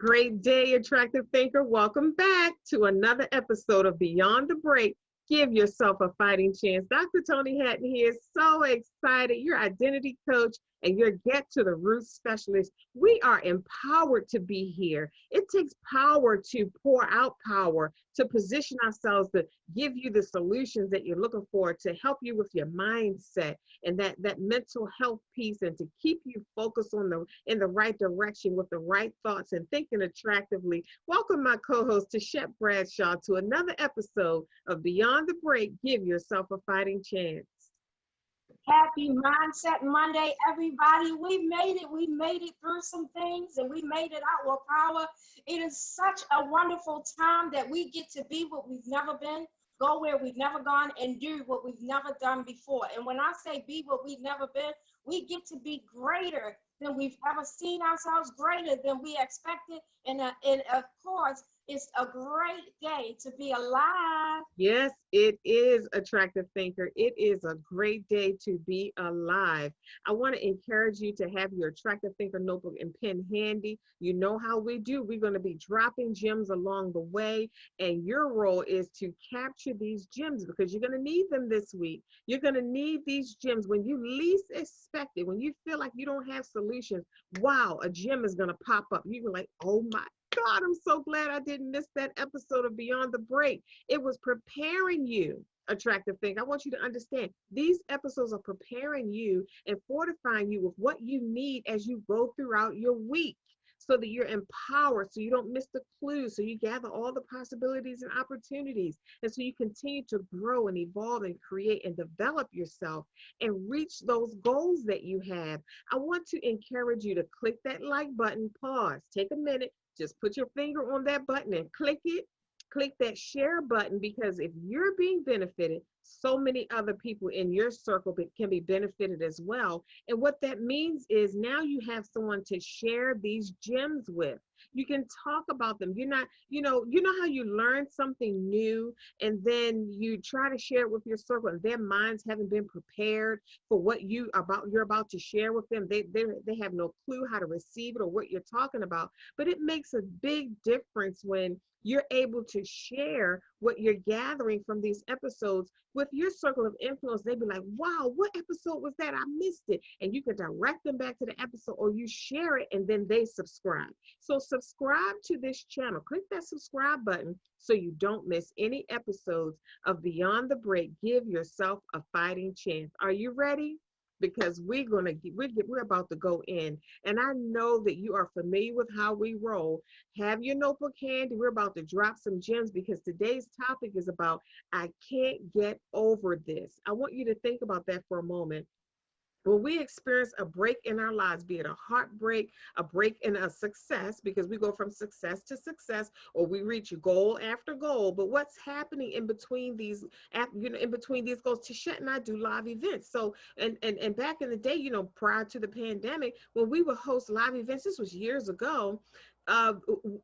Great day, attractive thinker. Welcome back to another episode of Beyond the Break. Give yourself a fighting chance. Dr. Toni Hatton here. So excited. Your identity coach and your get to the root specialist. We are empowered to be here. It takes power to pour out power, to position ourselves, to give you the solutions that you're looking for, to help you with your mindset and that mental health piece, and to keep you focused on in the right direction with the right thoughts and thinking attractively. Welcome my co-host Tichet Bradshaw to another episode of Beyond the Break. Give yourself a fighting chance. Happy Mindset Monday, everybody. We made it. We made it through some things and we made it out with power. It is such a wonderful time that we get to be what we've never been, go where we've never gone, and do what we've never done before. And when I say be what we've never been, we get to be greater than we've ever seen ourselves, greater than we expected. And of course, it's a great day to be alive. Yes, it is, attractive thinker. It is a great day to be alive. I want to encourage you to have your attractive thinker notebook and pen handy. You know how we do. We're going to be dropping gems along the way, and your role is to capture these gems because you're going to need them this week. You're going to need these gems when you least expect it, when you feel like you don't have solutions. Wow, a gem is going to pop up. You're like, oh my God, I'm so glad I didn't miss that episode of Beyond the Break. It was preparing you, attractive thing. I want you to understand these episodes are preparing you and fortifying you with what you need as you go throughout your week, so that you're empowered, so you don't miss the clues, so you gather all the possibilities and opportunities, and so you continue to grow and evolve and create and develop yourself and reach those goals that you have. I want to encourage you to click that like button, pause, take a minute, just put your finger on that button and click it. Click that share button, because if you're being benefited, so many other people in your circle can be benefited as well. And what that means is now you have someone to share these gems with. You can talk about them. You're not, you know how you learn something new and then you try to share it with your circle and their minds haven't been prepared for what you're about to share with them. They have no clue how to receive it or what you're talking about. But it makes a big difference when you're able to share what you're gathering from these episodes with your circle of influence. They'd be like, wow, what episode was that? I missed it. And you can direct them back to the episode, or you share it and then they subscribe. So subscribe to this channel. Click that subscribe button so you don't miss any episodes of Beyond the Break. Give yourself a fighting chance. Are you ready? Because we're about to go in, and I know that you are familiar with how we roll. Have your notebook handy. We're about to drop some gems because today's topic is about I can't get over this. I want you to think about that for a moment. When we experience a break in our lives, be it a heartbreak, a break in a success, because we go from success to success, or we reach goal after goal. But what's happening in between these, in between these goals? Tichet and I do live events. So, and back in the day, prior to the pandemic, when we would host live events, this was years ago. uh,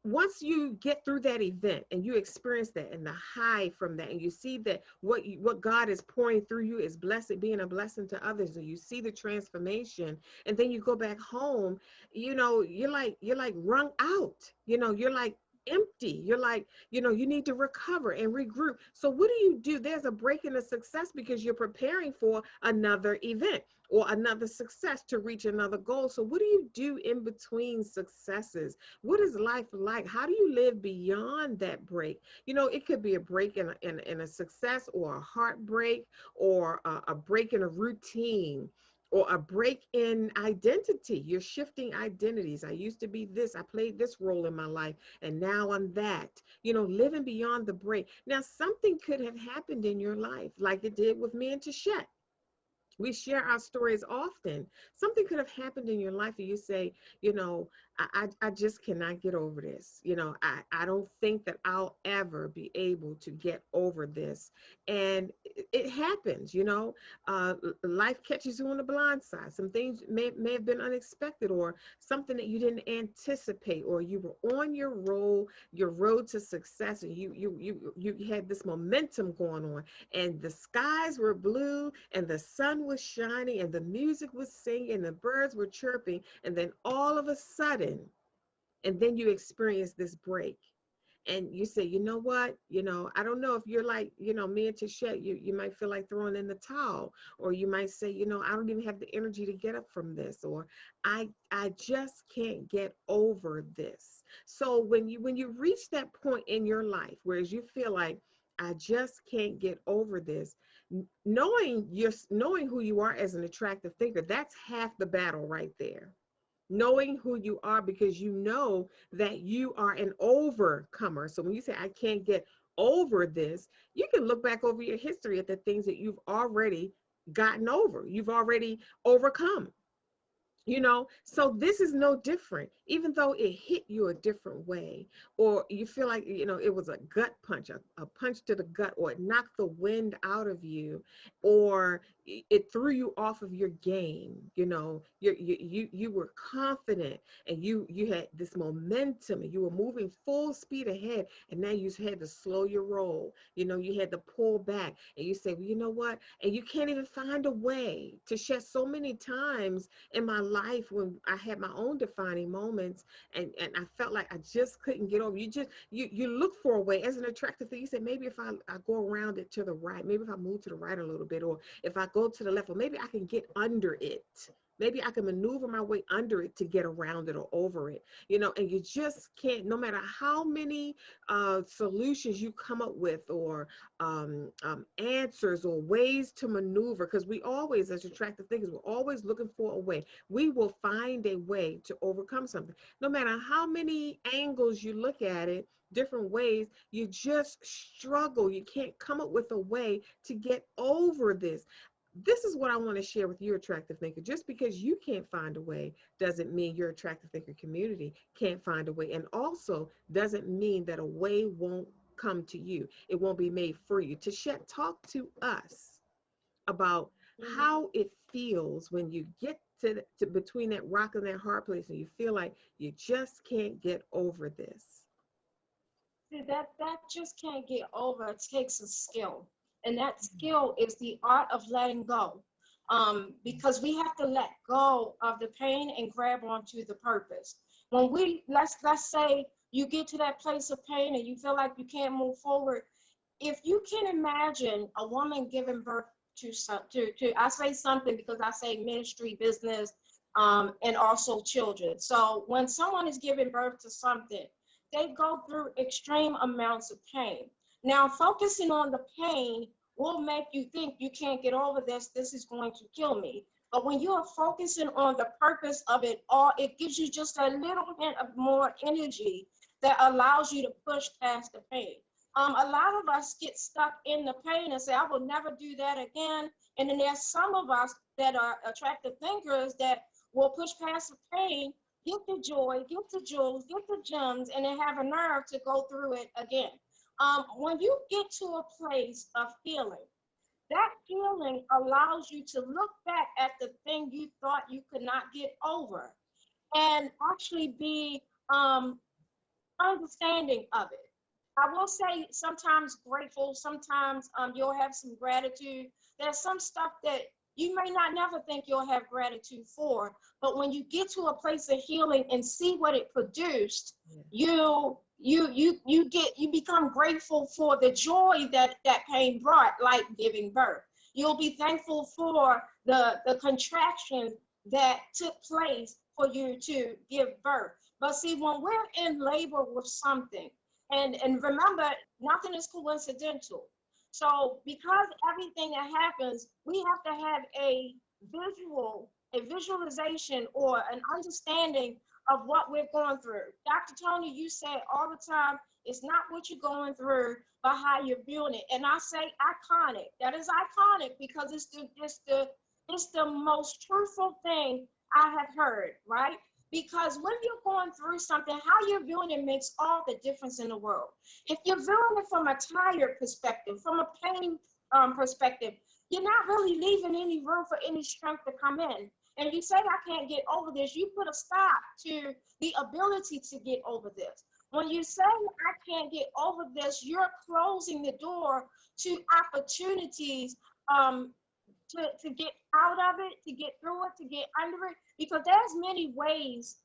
Once you get through that event and you experience that and the high from that, and you see that what God is pouring through you is blessed, being a blessing to others, and you see the transformation, and then you go back home, you're like wrung out, you're like empty, you're like, you need to recover and regroup. So what do? There's a break in the success because you're preparing for another event or another success to reach another goal. So what do you do in between successes? What is life like? How do you live beyond that break? It could be a break in a success, or a heartbreak, or a break in a routine, or a break in identity. You're shifting identities. I used to be this, I played this role in my life, and now I'm that. Living beyond the break. Now, something could have happened in your life, like it did with me and Tichet. We share our stories often. Something could have happened in your life and you say, I just cannot get over this. I don't think that I'll ever be able to get over this. And it happens, life catches you on the blind side. Some things may have been unexpected, or something that you didn't anticipate, or you were on your road to success, and you had this momentum going on, and the skies were blue, and the sun was shining, and the music was singing, and the birds were chirping, and then all of a sudden and then you experience this break, and you say, you know what, I don't know if you're like, me and Tichet, you might feel like throwing in the towel, or you might say, I don't even have the energy to get up from this, or I just can't get over this. So when you reach that point in your life, whereas you feel like, I just can't get over this, knowing who you are as an attractive thinker, that's half the battle right there. Knowing who you are, because you know that you are an overcomer. So when you say, I can't get over this, you can look back over your history at the things that you've already gotten over, you've already overcome. So this is no different, even though it hit you a different way, or you feel like, it was a gut punch, a punch to the gut, or it knocked the wind out of you, or it threw you off of your game. You were confident, and you had this momentum, and you were moving full speed ahead, and now you had to slow your roll. You had to pull back, and you say, well, you know what, and you can't even find a way to shed. So many times in my life, when I had my own defining moments, and I felt like I just couldn't get over, you look for a way as an attractive thing. You say, maybe if I go around it to the right, maybe if I move to the right a little bit, or if I go to the left, or maybe I can get under it. Maybe I can maneuver my way under it to get around it or over it, and you just can't, no matter how many solutions you come up with, or answers, or ways to maneuver, because we always, as attractive thinkers, we're always looking for a way. We will find a way to overcome something. No matter how many angles you look at it, different ways, you just struggle. You can't come up with a way to get over this. This is what I want to share with you, attractive thinker. Just because you can't find a way doesn't mean your attractive thinker community can't find a way, and also doesn't mean that a way won't come to you. It won't be made for you. Tichet, talk to us about how it feels when you get to between that rock and that hard place, and you feel like you just can't get over this. See, that just can't get over. It takes a skill, and that skill is the art of letting go. Because we have to let go of the pain and grab onto the purpose. When we let's say you get to that place of pain and you feel like you can't move forward, if you can imagine a woman giving birth to I say something because I say ministry, business, and also children. So when someone is giving birth to something, they go through extreme amounts of pain. Now, focusing on the pain will make you think you can't get over this. This is going to kill me. But when you are focusing on the purpose of it all, it gives you just a little hint of more energy that allows you to push past the pain. A lot of us get stuck in the pain and say, I will never do that again. And then there's some of us that are attractive thinkers that will push past the pain, get the joy, get the jewels, get the gems, and then have a nerve to go through it again. When you get to a place of healing, that healing allows you to look back at the thing you thought you could not get over and actually be understanding of it. I will say sometimes grateful, sometimes you'll have some gratitude. There's some stuff that you may not never think you'll have gratitude for, but when you get to a place of healing and see what it produced, you become grateful for the joy that pain brought, like giving birth. You'll be thankful for the contraction that took place for you to give birth. But see, when we're in labor with something, and remember, nothing is coincidental. So because everything that happens, we have to have a visualization or an understanding of what we're going through. Dr. Toni, you say all the time, it's not what you're going through, but how you're viewing it. And I say iconic. That is iconic because it's the most truthful thing I have heard, right? Because when you're going through something, how you're viewing it makes all the difference in the world. If you're viewing it from a tired perspective, from a pain perspective, you're not really leaving any room for any strength to come in. And you say, I can't get over this, you put a stop to the ability to get over this. When you say, I can't get over this, you're closing the door to opportunities to get out of it, to get through it, to get under it, because there's many ways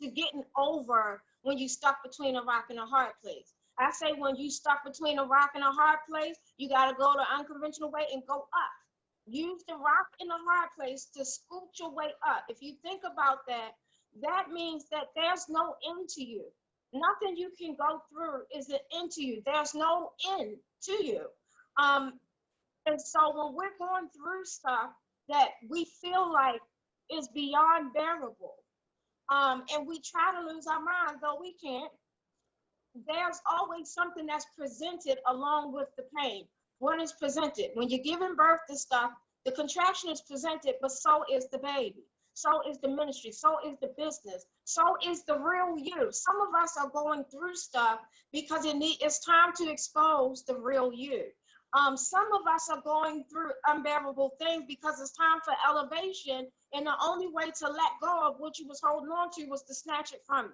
to getting over when you stuck between a rock and a hard place. I say when you stuck between a rock and a hard place, you got to go the unconventional way and go up. Use the rock in the hard place to scoot your way up. If you think about that, that means that there's no end to you. Nothing you can go through is an end to you. There's no end to you. And so when we're going through stuff that we feel like is beyond bearable, and we try to lose our mind, though we can't, there's always something that's presented along with the pain. What is presented? When you're giving birth to stuff, the contraction is presented, but so is the baby. So is the ministry. So is the business. So is the real you. Some of us are going through stuff because it's time to expose the real you. Some of us are going through unbearable things because it's time for elevation, and the only way to let go of what you was holding on to was to snatch it from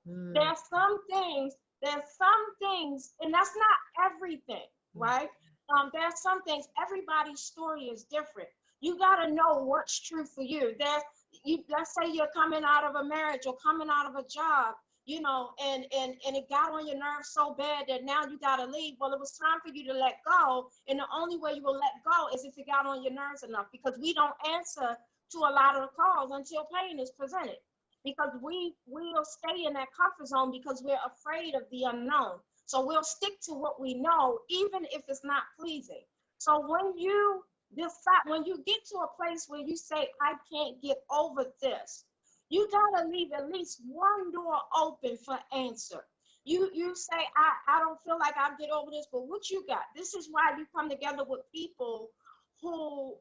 you. There's some things, and that's not everything, right? There's some things, everybody's story is different. You got to know what's true for you. Let's say you're coming out of a marriage or coming out of a job, you know, and it got on your nerves so bad that now you got to leave. Well, it was time for you to let go. And the only way you will let go is if it got on your nerves enough, because we don't answer to a lot of the calls until pain is presented. Because we'll stay in that comfort zone because we're afraid of the unknown. So we'll stick to what we know, even if it's not pleasing. So when you decide, when you get to a place where you say, I can't get over this, you gotta leave at least one door open for answer. You say, I don't feel like I'll get over this, but what you got? This is why you come together with people who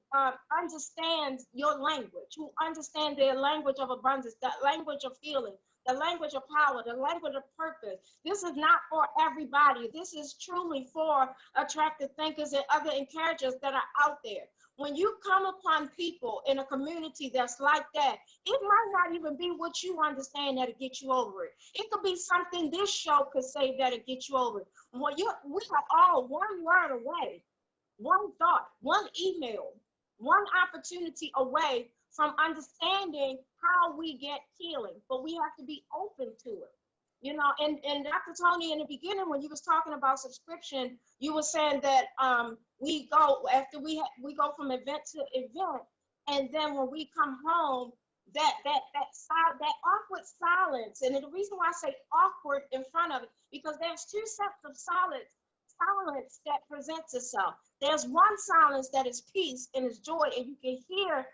understand your language, who understand their language of abundance, the language of healing, the language of power, the language of purpose. This is not for everybody. This is truly for attractive thinkers and other encouragers that are out there. When you come upon people in a community that's like that, it might not even be what you understand that'll get you over it. It could be something this show could say that'll get you over it. Well, we are all one word away, one thought, one email, one opportunity away from understanding how we get healing, but we have to be open to it. You know, and Dr. Toni, in the beginning, when you was talking about subscription, you were saying that we go after we go from event to event, and then when we come home, that awkward silence, and the reason why I say awkward in front of it, because there's two sets of silence that presents itself. There's one silence that is peace and is joy, and you can hear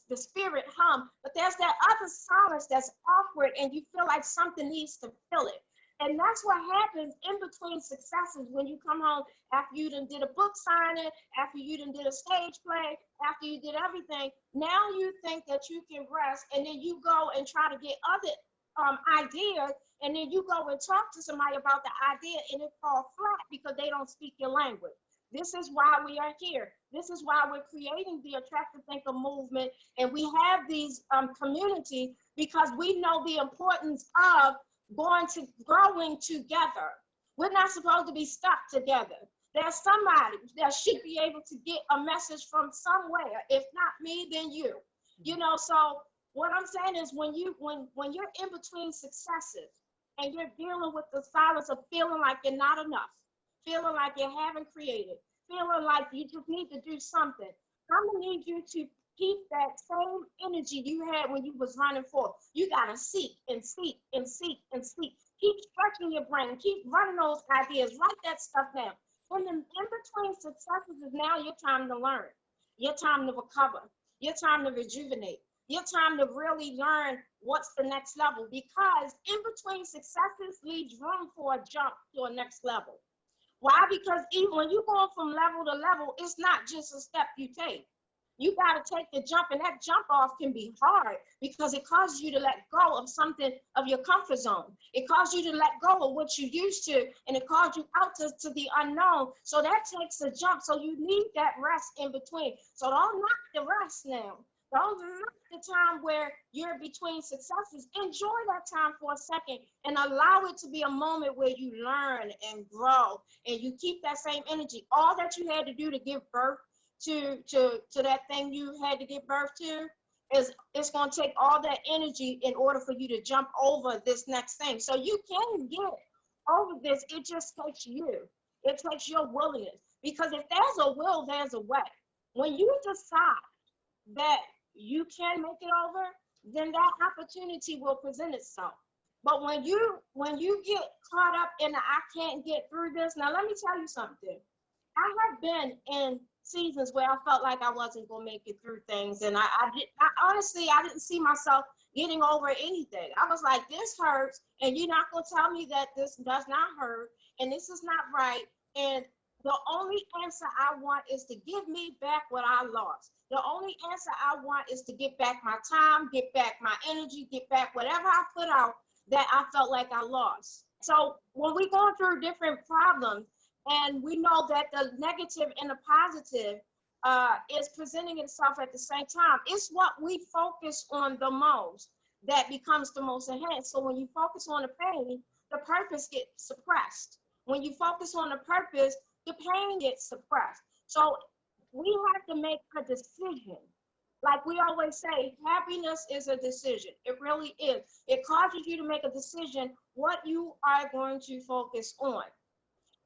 the spirit hum, but there's that other silence that's awkward and you feel like something needs to fill it. And that's what happens in between successes when you come home after you done did a book signing, after you done did a stage play, after you did everything. Now you think that you can rest, and then you go and try to get other ideas, and then you go and talk to somebody about the idea and it falls flat because they don't speak your language. This is why we are here. This is why we're creating the Attractive Thinker movement, and we have these community because we know the importance of growing together. We're not supposed to be stuck together. There's somebody that should be able to get a message from somewhere. If not me, then you. You know, so what I'm saying is when you're in between successes and you're dealing with the silence of feeling like you're not enough, feeling like you haven't created, feeling like you just need to do something, I'm gonna need you to keep that same energy you had when you was running forth. You gotta seek and seek and seek and seek. Keep stretching your brain, keep running those ideas, write that stuff down. And then in between successes is now your time to learn, your time to recover, your time to rejuvenate, your time to really learn what's the next level, because in between successes leaves room for a jump to a next level. Why? Because even when you're going from level to level, it's not just a step you take. You got to take the jump, and that jump off can be hard because it causes you to let go of something of your comfort zone. It causes you to let go of what you used to, and it calls you out to the unknown. So that takes a jump. So you need that rest in between. So don't knock the rest now. Don't knock the time where you're between successes. Enjoy that time for a second and allow it to be a moment where you learn and grow and you keep that same energy. All that you had to do to give birth to that thing you had to give birth to, it's going to take all that energy in order for you to jump over this next thing. So you can get over this. It just takes you. It takes your willingness. Because if there's a will, there's a way. When you decide that you can make it over, then that opportunity will present itself. But when you get caught up in the I can't get through this, now let me tell you something. I have been in seasons where I felt like I wasn't gonna make it through things, and I honestly I didn't see myself getting over anything. I was like, this hurts, and you're not gonna tell me that this does not hurt, and this is not right. And the only answer I want is to give me back what I lost. The only answer I want is to get back my time, get back my energy, get back whatever I put out that I felt like I lost. So when we're going through different problems, and we know that the negative and the positive is presenting itself at the same time, it's what we focus on the most that becomes the most enhanced. So when you focus on the pain, the purpose gets suppressed. When you focus on the purpose, the pain gets suppressed. So we have to make a decision. Like we always say, happiness is a decision. It really is. It causes you to make a decision what you are going to focus on.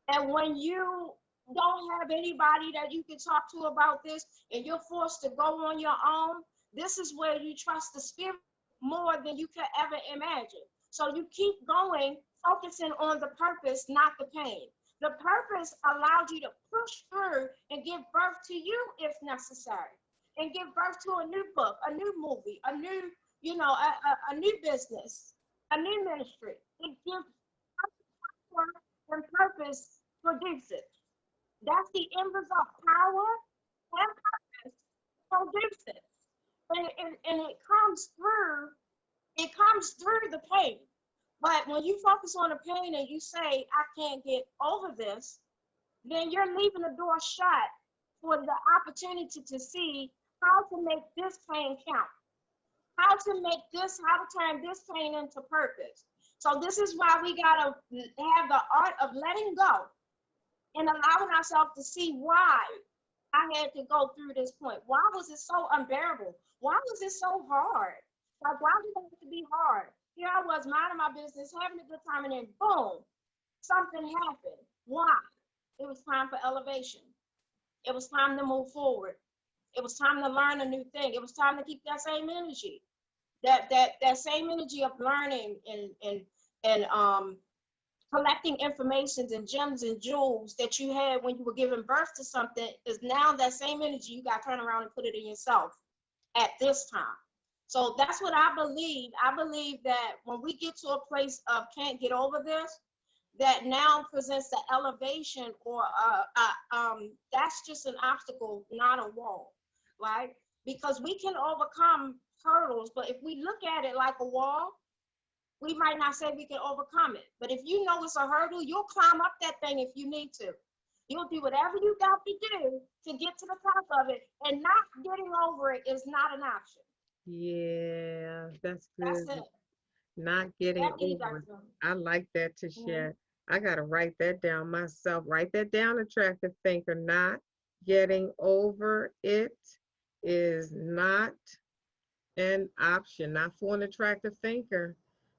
And when you don't have anybody that you can talk to about this and you're forced to go on your own, this is where you trust the spirit more than you could ever imagine. So you keep going, focusing on the purpose, not the pain. The purpose allows you to push through and give birth to you if necessary, and give birth to a new book, a new movie, a new, a new business, a new ministry. It gives power and purpose produces. That's the end result. Power and purpose produces. And it comes through the pain. But when you focus on the pain and you say, I can't get over this, then you're leaving the door shut for the opportunity to see how to make this pain count, how to turn this pain into purpose. So this is why we gotta have the art of letting go and allowing ourselves to see why I had to go through this point. Why was it so unbearable? Why was it so hard? Like, why did it have to be hard? Here I was minding my business, having a good time, and then boom, something happened. Why? It was time for elevation. It was time to move forward. It was time to learn a new thing. It was time to keep that same energy, that same energy of learning and collecting informations and gems and jewels that you had when you were giving birth to something is now that same energy you got to turn around and put it in yourself at this time. So that's what I believe. I believe that when we get to a place of can't get over this, that now presents the elevation or that's just an obstacle, not a wall, right? Because we can overcome hurdles, but if we look at it like a wall, we might not say we can overcome it. But if you know it's a hurdle, you'll climb up that thing if you need to. You'll do whatever you got to do to get to the top of it, and not getting over it is not an option. Yeah, that's That's good. it. Not getting Back to you, over it. Dr. I like that, Mm-hmm. Tichet. I got to write that down myself. Write that down, attractive thinker. Not getting over it is not an option. Not for an attractive thinker,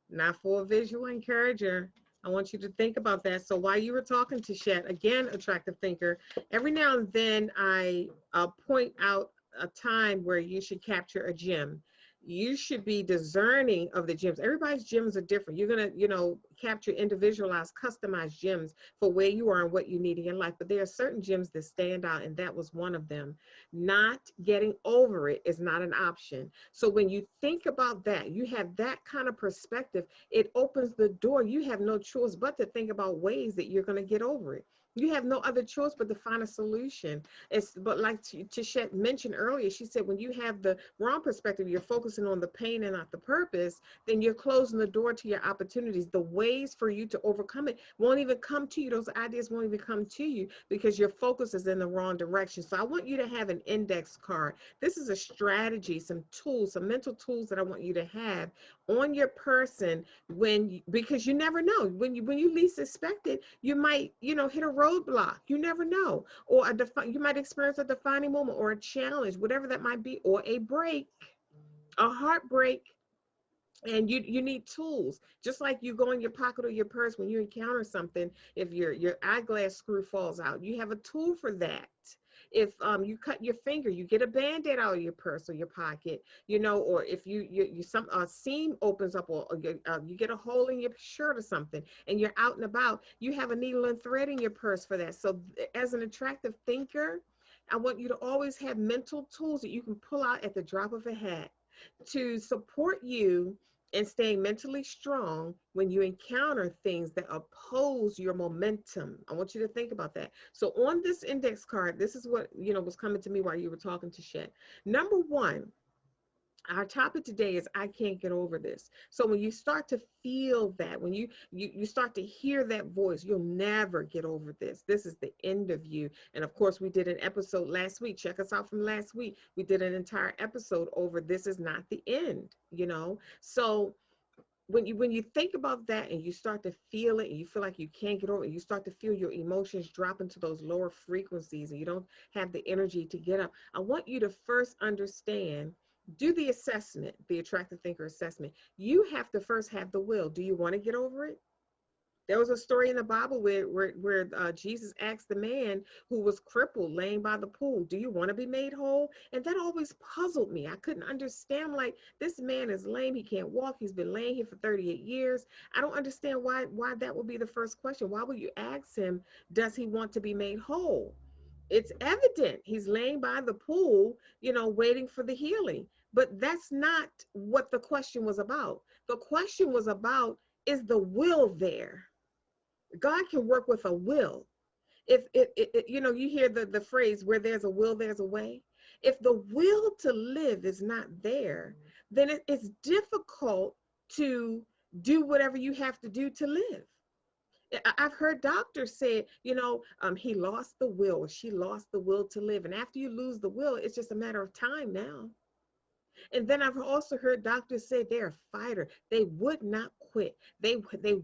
not for a visual encourager. I want you to think about that. So while you were talking to Shet, again, attractive thinker, every now and then I point out a time where you should capture a gem. You should be discerning of the gems. Everybody's gems are different. You're going to, capture individualized, customized gems for where you are and what you need in your life. But there are certain gems that stand out, and that was one of them. Not getting over it is not an option. So when you think about that, you have that kind of perspective, it opens the door. You have no choice but to think about ways that you're going to get over it. You have no other choice but to find a solution. But like Tichet mentioned earlier, she said when you have the wrong perspective, you're focusing on the pain and not the purpose, then you're closing the door to your opportunities. The ways for you to overcome it won't even come to you. Those ideas won't even come to you because your focus is in the wrong direction. So I want you to have an index card. This is a strategy, some tools, some mental tools that I want you to have on your person because you never know when you least expect it, you might hit a roadblock. You never know, or you might experience a defining moment or a challenge, whatever that might be, or a break. A heartbreak, and you need tools, just like you go in your pocket or your purse when you encounter something. If your eyeglass screw falls out, you have a tool for that. If you cut your finger, you get a band-aid out of your purse or your pocket, or if you some seam opens up, or you get a hole in your shirt or something, and you're out and about, you have a needle and thread in your purse for that. So as an attractive thinker, I want you to always have mental tools that you can pull out at the drop of a hat to support you in staying mentally strong when you encounter things that oppose your momentum. I want you to think about that. So on this index card, this is what was coming to me while you were talking to Shet. Number one, our topic today is I can't get over this. So when you start to feel that, when you start to hear that voice, you'll never get over this. This is the end of you. And of course, we did an episode last week. Check us out from last week. We did an entire episode over this is not the end. So when you think about that and you start to feel it and you feel like you can't get over it, you start to feel your emotions drop into those lower frequencies and you don't have the energy to get up. I want you to first understand, do the assessment, the attractive thinker assessment. You have to first have the will. Do you want to get over it? There was a story in the Bible where Jesus asked the man who was crippled laying by the pool, do you want to be made whole? And that always puzzled me. I couldn't understand, like, this man is lame. He can't walk. He's been laying here for 38 years. I don't understand why that would be the first question. Why would you ask him, does he want to be made whole? It's evident he's laying by the pool, waiting for the healing. But that's not what the question was about. The question was about, is the will there? God can work with a will. If you hear the phrase, where there's a will, there's a way. If the will to live is not there, then it's difficult to do whatever you have to do to live. I've heard doctors say, he lost the will, or she lost the will to live. And after you lose the will, it's just a matter of time now. And then I've also heard doctors say they're a fighter. They would not quit. They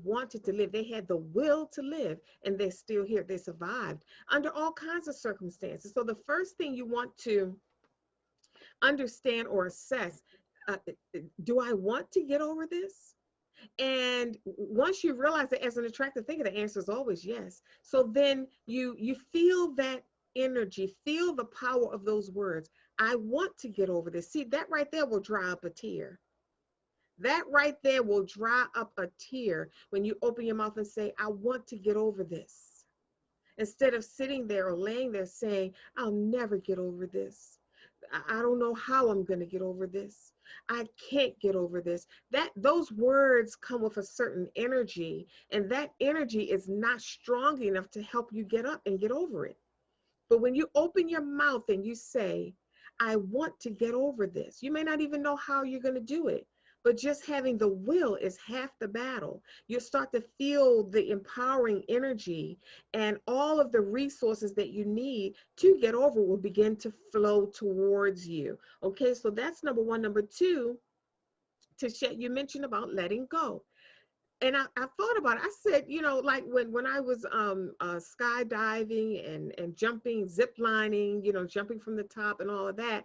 wanted to live. They had the will to live, and they're still here. They survived under all kinds of circumstances. So the first thing you want to understand or assess, uh, do I want to get over this? And once you realize that as an attractive thinker, the answer is always yes. So then you feel that energy, feel the power of those words. I want to get over this. See, that right there will dry up a tear. That right there will dry up a tear when you open your mouth and say, I want to get over this. Instead of sitting there or laying there saying, I'll never get over this. I don't know how I'm going to get over this. I can't get over this. Those words come with a certain energy, and that energy is not strong enough to help you get up and get over it. But when you open your mouth and you say, I want to get over this, you may not even know how you're going to do it, but just having the will is half the battle. You start to feel the empowering energy, and all of the resources that you need to get over will begin to flow towards you. Okay, so that's number one. Number two, you mentioned about letting go. And I thought about it. I said, like when I was skydiving and jumping, zip lining, jumping from the top and all of that,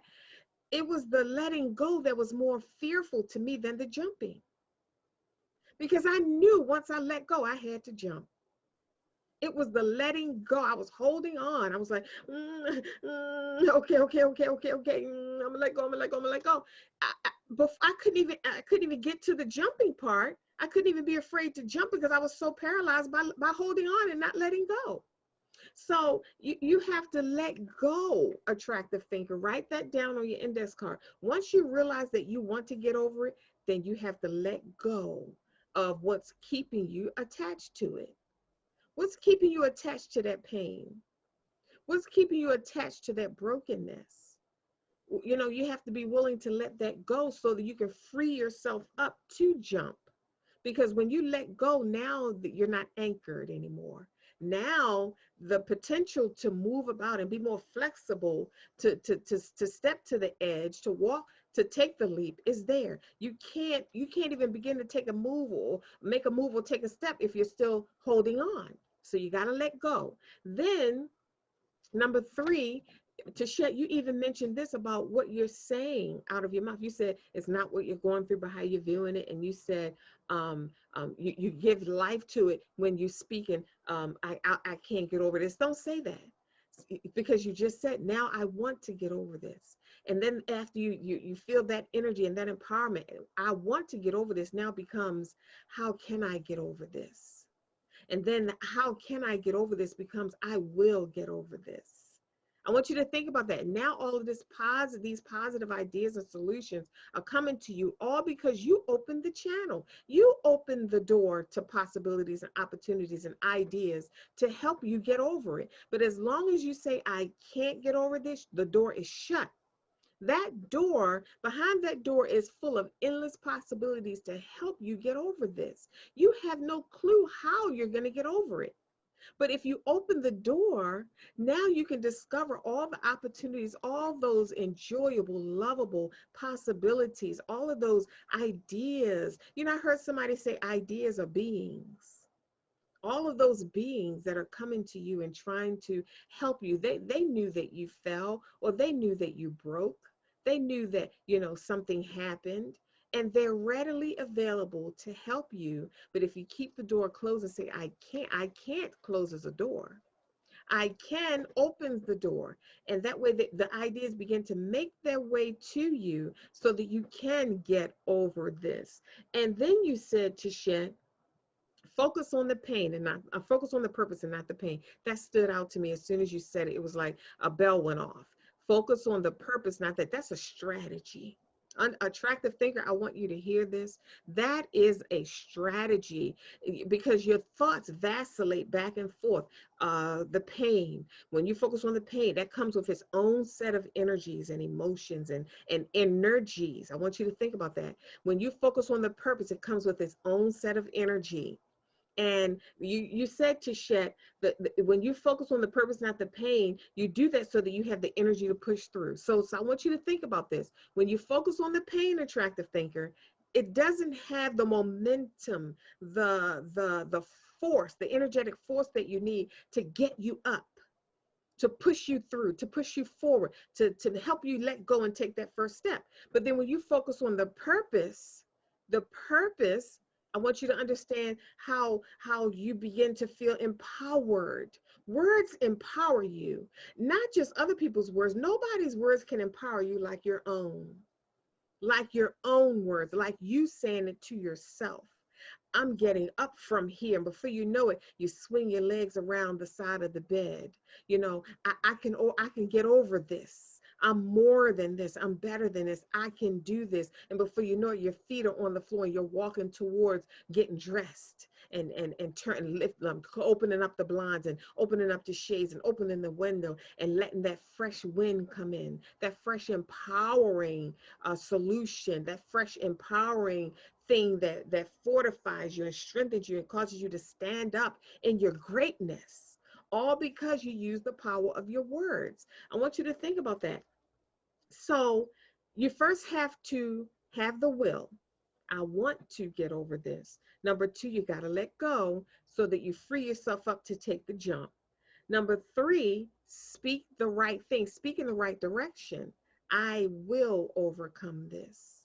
it was the letting go that was more fearful to me than the jumping. Because I knew once I let go, I had to jump. It was the letting go. I was holding on. I was like, okay, I'm gonna let go, I'm gonna let go. But I couldn't even get to the jumping part. I couldn't even be afraid to jump because I was so paralyzed by holding on and not letting go. So you have to let go, attractive thinker. Write that down on your index card. Once you realize that you want to get over it, then you have to let go of what's keeping you attached to it. What's keeping you attached to that pain? What's keeping you attached to that brokenness? You have to be willing to let that go so that you can free yourself up to jump. Because when you let go, now that you're not anchored anymore. Now the potential to move about and be more flexible, to step to the edge, to walk, to take the leap is there. You can't even begin to take a move or make a move or take a step if you're still holding on. So you got to let go. Then number three, Tichet, you even mentioned this about what you're saying out of your mouth. You said it's not what you're going through, but how you're viewing it. And you said you give life to it when you speak. And I can't get over this. Don't say that, because you just said, now I want to get over this. And then after you feel that energy and that empowerment, I want to get over this now becomes, how can I get over this? And then how can I get over this becomes, I will get over this. I want you to think about that. Now all of these positive ideas and solutions are coming to you, all because you opened the channel. You opened the door to possibilities and opportunities and ideas to help you get over it. But as long as you say, I can't get over this, the door is shut. That door, behind that door, is full of endless possibilities to help you get over this. You have no clue how you're going to get over it. But if you open the door, now you can discover all the opportunities, all those enjoyable, lovable possibilities, all of those ideas. You know, I heard somebody say ideas are beings. All of those beings that are coming to you and trying to help you, they knew that you fell, or they knew that you broke. They knew that, something happened, and they're readily available to help you. But if you keep the door closed and say, I can't closes a door. I can opens the door. And that way the ideas begin to make their way to you so that you can get over this. And then you said, Tisha, focus on the pain and not focus on the purpose and not the pain. That stood out to me as soon as you said it. It was like a bell went off. Focus on the purpose, not that. That's a strategy. Attractive thinker, I want you to hear this. That is a strategy, because your thoughts vacillate back and forth. The pain, when you focus on the pain, that comes with its own set of energies and emotions and energies. I want you to think about that. When you focus on the purpose, it comes with its own set of energy. And you said to Shet that when you focus on the purpose, not the pain, you do that so that you have the energy to push through. So I want you to think about this. When you focus on the pain, attractive thinker, it doesn't have the momentum, the force, the energetic force that you need to get you up, to push you through, to push you forward, to help you let go and take that first step. But then when you focus on the purpose, I want you to understand how you begin to feel empowered. Words empower you, not just other people's words. Nobody's words can empower you like your own words, like you saying it to yourself. I'm getting up from here. And before you know it, you swing your legs around the side of the bed. I can get over this. I'm more than this. I'm better than this. I can do this. And before you know it, your feet are on the floor and you're walking towards getting dressed and turn lift them, opening up the blinds and opening up the shades and opening the window and letting that fresh wind come in, that fresh empowering solution, that fresh empowering thing that fortifies you and strengthens you and causes you to stand up in your greatness, all because you use the power of your words. I want you to think about that. So you first have to have the will. I want to get over this. Number two, you got to let go so that you free yourself up to take the jump. Number three, speak the right thing, speak in the right direction. I will overcome this.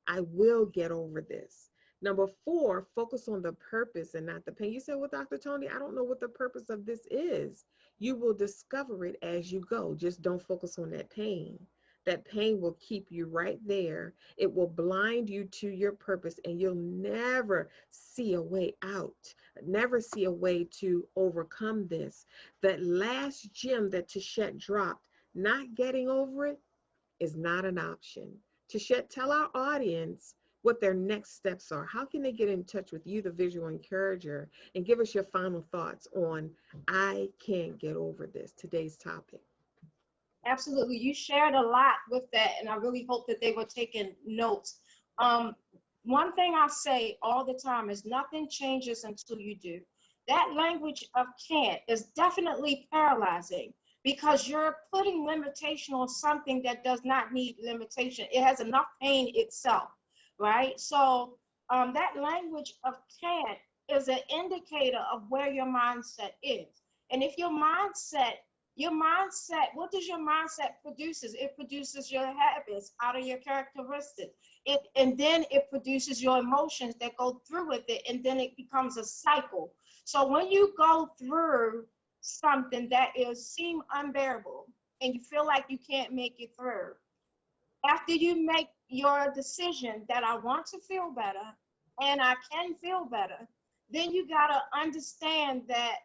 I will get over this. Number four, focus on the purpose and not the pain. You said, well, Dr. Toni, I don't know what the purpose of this is. You will discover it as you go. Just don't focus on that pain. That pain will keep you right there. It will blind you to your purpose, and you'll never see a way out, never see a way to overcome this. That last gem that Tichet dropped, not getting over it, is not an option. Tichet, tell our audience what their next steps are. How can they get in touch with you, the visual encourager, and give us your final thoughts on I can't get over this, today's topic? Absolutely. You shared a lot with that, and I really hope that they were taking notes. Um, One thing I say all the time is nothing changes until you do. That language of can't is definitely paralyzing because you're putting limitation on something that does not need limitation. It has enough pain itself, right? So that language of can't is an indicator of where your mindset is. And if your mindset Your mindset, what does your mindset produces? It produces your habits out of your characteristics. And then it produces your emotions that go through with it, and then it becomes a cycle. So when you go through something that is seem unbearable and you feel like you can't make it through, after you make your decision that I want to feel better and I can feel better, then you got to understand that,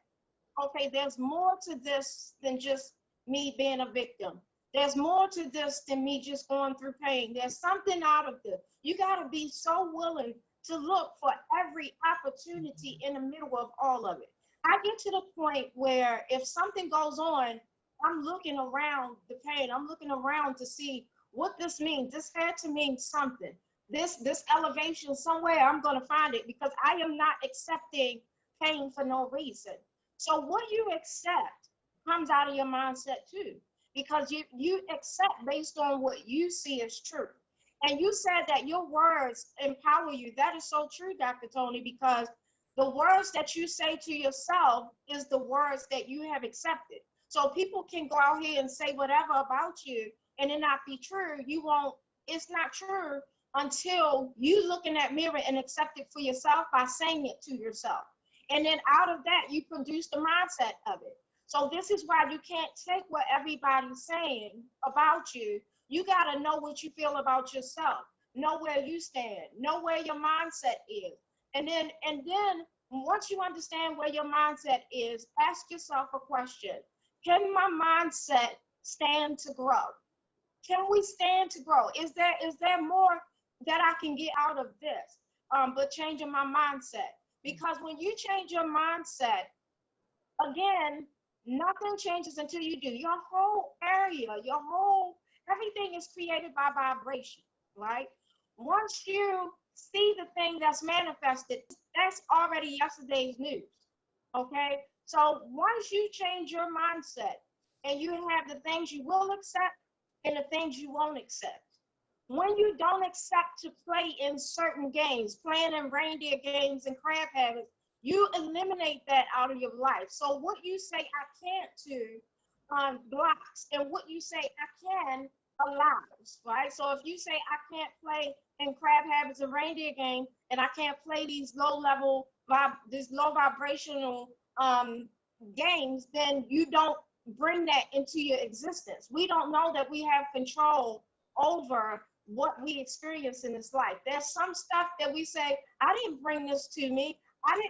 okay, there's more to this than just me being a victim. There's more to this than me just going through pain. There's something out of this. You got to be so willing to look for every opportunity in the middle of all of it. I get to the point where if something goes on, I'm looking around the pain. I'm looking around to see what this means. This had to mean something. This elevation somewhere, I'm going to find it, because I am not accepting pain for no reason. So what you accept comes out of your mindset too, because you accept based on what you see as true. And you said that your words empower you. That is so true, Dr. Toni, because the words that you say to yourself is the words that you have accepted. So people can go out here and say whatever about you and it not be true. You won't, it's not true until you look in that mirror and accept it for yourself by saying it to yourself. And then out of that, you produce the mindset of it. So this is why you can't take what everybody's saying about you. You got to know what you feel about yourself, know where you stand, know where your mindset is. And then once you understand where your mindset is, ask yourself a question. Can my mindset stand to grow? Can we stand to grow? Is there more that I can get out of this? But changing my mindset. Because when you change your mindset, again, nothing changes until you do. Your whole area, everything is created by vibration, right? Once you see the thing that's manifested, that's already yesterday's news, okay? So once you change your mindset and you have the things you will accept and the things you won't accept. When you don't accept to play in certain games, playing in reindeer games and crab habits, you eliminate that out of your life. So what you say I can't to blocks, and what you say I can allows, right? So if you say I can't play in crab habits and reindeer game, and I can't play these these low vibrational games, then you don't bring that into your existence. We don't know that we have control over what we experience in this life. There's some stuff that we say, I didn't bring this to me. I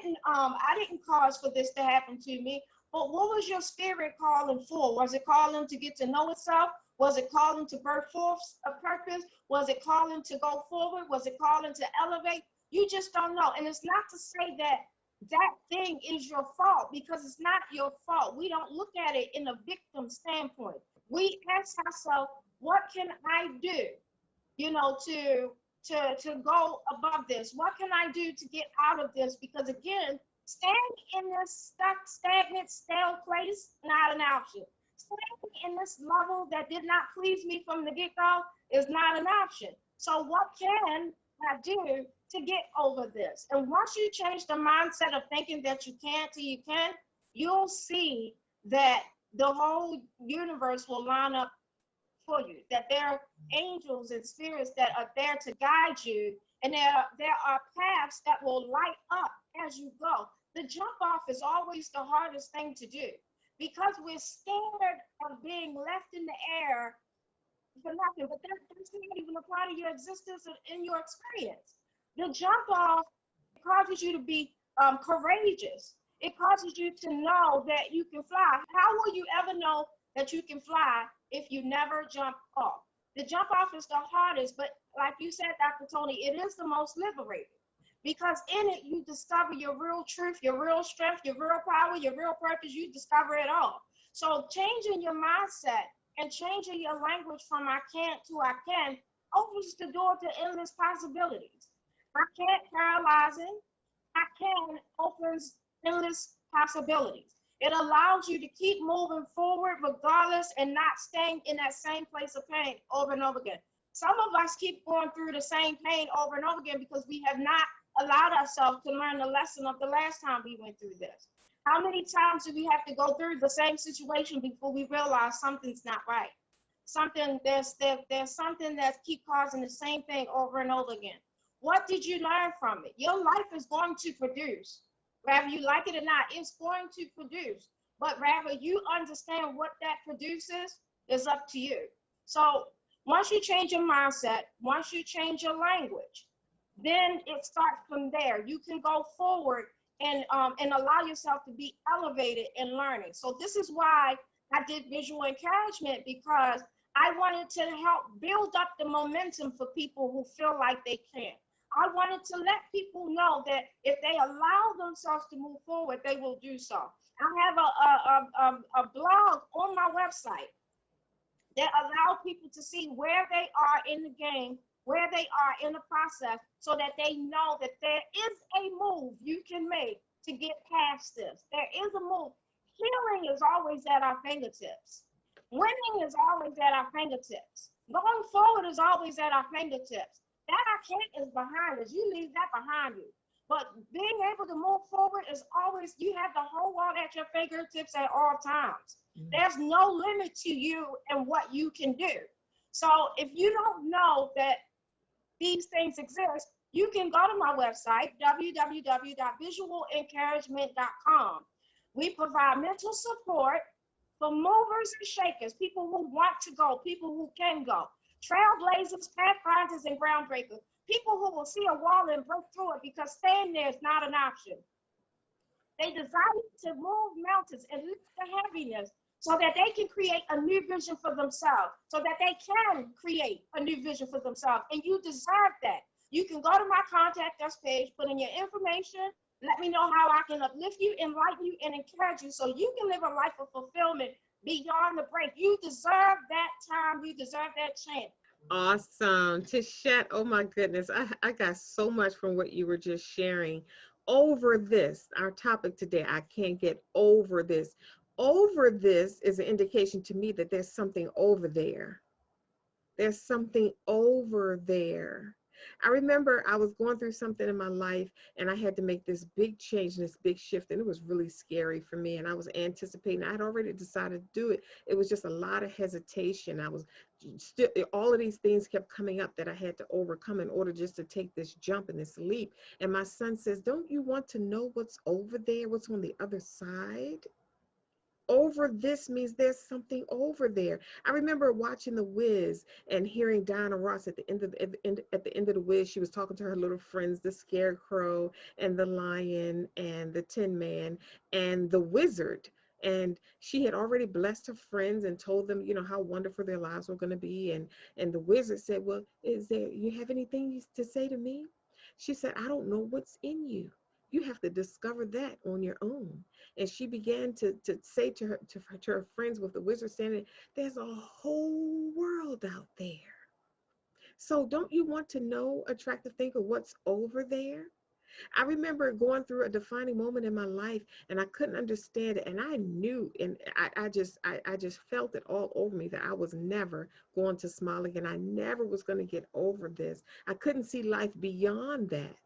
didn't cause for this to happen to me. But what was your spirit calling for? Was it calling to get to know itself? Was it calling to birth forth a purpose? Was it calling to go forward? Was it calling to elevate? You just don't know. And it's not to say that that thing is your fault, because it's not your fault. We don't look at it in a victim standpoint. We ask ourselves, what can I do, to go above this? What can I do to get out of this? Because again, staying in this stuck, stagnant, stale place, not an option. Staying in this level that did not please me from the get-go is not an option. So what can I do to get over this? And once you change the mindset of thinking that you can't till you can, you'll see that the whole universe will line up for you, that there are angels and spirits that are there to guide you, and there are paths that will light up as you go. The jump off is always the hardest thing to do, because we're scared of being left in the air for nothing, but that's not even a part of your existence in your experience. The jump off causes you to be courageous. It causes you to know that you can fly. How will you ever know that you can fly if you never jump off? The jump off is the hardest, but like you said, Dr. Toni, it is the most liberating, because in it you discover your real truth, your real strength, your real power, your real purpose. You discover it all. So changing your mindset and changing your language from I can't to I can opens the door to endless possibilities. I can't paralyzing. I can opens endless possibilities. It allows you to keep moving forward regardless and not staying in that same place of pain over and over again. Some of us keep going through the same pain over and over again because we have not allowed ourselves to learn the lesson of the last time we went through this. How many times do we have to go through the same situation before we realize something's not right? There's something that keep causing the same thing over and over again. What did you learn from it? Your life is going to produce, whether you like it or not. It's going to produce, but rather you understand what that produces is up to you. So once you change your mindset, once you change your language, then it starts from there. You can go forward and allow yourself to be elevated in learning. So this is why I did visual encouragement, because I wanted to help build up the momentum for people who feel like they can't. I wanted to let people know that if they allow themselves to move forward, they will do so. I have a blog on my website that allow people to see where they are in the game, where they are in the process, so that they know that there is a move you can make to get past this. There is a move. Healing is always at our fingertips. Winning is always at our fingertips. Going forward is always at our fingertips. That I can't is behind us. You leave that behind you. But being able to move forward is always, you have the whole world at your fingertips at all times. There's no limit to you and what you can do. So if you don't know that these things exist, you can go to my website, www.visualencouragement.com. We provide mental support for movers and shakers, people who want to go, people who can go, trailblazers, pathfinders, and groundbreakers, people who will see a wall and break through it because staying there is not an option. They desire to move mountains and lift the heaviness so that they can create a new vision for themselves, so that they can create a new vision for themselves. And you deserve that. You can go to my contact us page, put in your information, let me know how I can uplift you, enlighten you, and encourage you so you can live a life of fulfillment beyond the break. You deserve that time. You deserve that chance. Awesome. Tichet, oh my goodness. I got so much from what you were just sharing. Over this, our topic today, I can't get over this. Over this is an indication to me that there's something over there. There's something over there. I remember I was going through something in my life and I had to make this big change, this big shift, and it was really scary for me. And I was anticipating, I had already decided to do it. It was just a lot of hesitation. I was still, all of these things kept coming up that I had to overcome in order just to take this jump and this leap. And my son says, don't you want to know what's over there, what's on the other side? Over this means there's something over there. I remember watching The Wiz and hearing Diana Ross at the end of the Wiz. She was talking to her little friends, the Scarecrow and the Lion and the Tin Man and the Wizard. And she had already blessed her friends and told them, you know, how wonderful their lives were going to be. And the Wizard said, well, is there, you have anything to say to me? She said, I don't know what's in you. You have to discover that on your own. And she began to say to her friends with the Wizard standing, there's a whole world out there. So don't you want to know, attractive thinker, what's over there? I remember going through a defining moment in my life and I couldn't understand it. And I knew, and I just felt it all over me that I was never going to smile again. I never was going to get over this. I couldn't see life beyond that.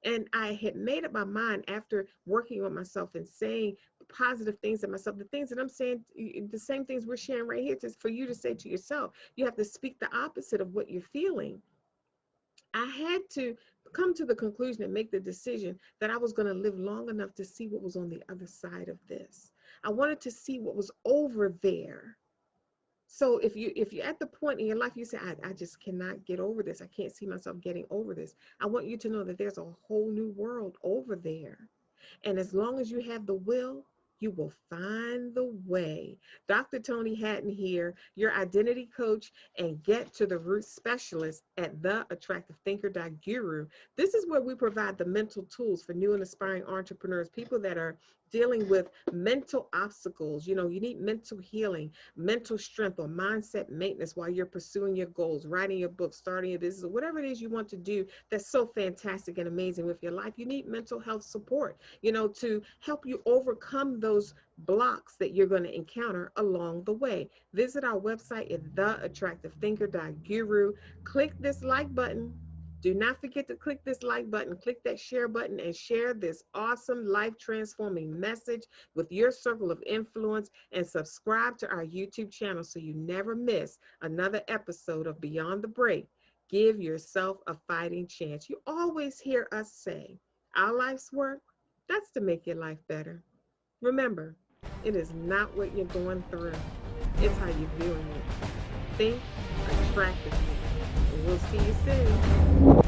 And I had made up my mind after working on myself and saying positive things to myself, the things that I'm saying, the same things we're sharing right here, just for you to say to yourself. You have to speak the opposite of what you're feeling. I had to come to the conclusion and make the decision that I was going to live long enough to see what was on the other side of this. I wanted to see what was over there. So if you're at the point in your life you say, I just cannot get over this, I can't see myself getting over this, I want you to know that there's a whole new world over there. And as long as you have the will, you will find the way. Dr. Toni Hatton here, your identity coach and get to the root specialist at theattractivethinker.guru. This is where we provide the mental tools for new and aspiring entrepreneurs, people that are dealing with mental obstacles. You know, you need mental healing, mental strength, or mindset maintenance while you're pursuing your goals, writing your book, starting your business, or whatever it is you want to do that's so fantastic and amazing with your life. You need mental health support, you know, to help you overcome those blocks that you're going to encounter along the way. Visit our website at theattractivethinker.guru. Click this like button Do not forget to click this like button, click that share button, and share this awesome life transforming message with your circle of influence, and subscribe to our YouTube channel so you never miss another episode of Beyond the Break. Give yourself a fighting chance. You always hear us say, our life's work, that's to make your life better. Remember, it is not what you're going through, it's how you're viewing it. Think attractively. And we'll see you soon.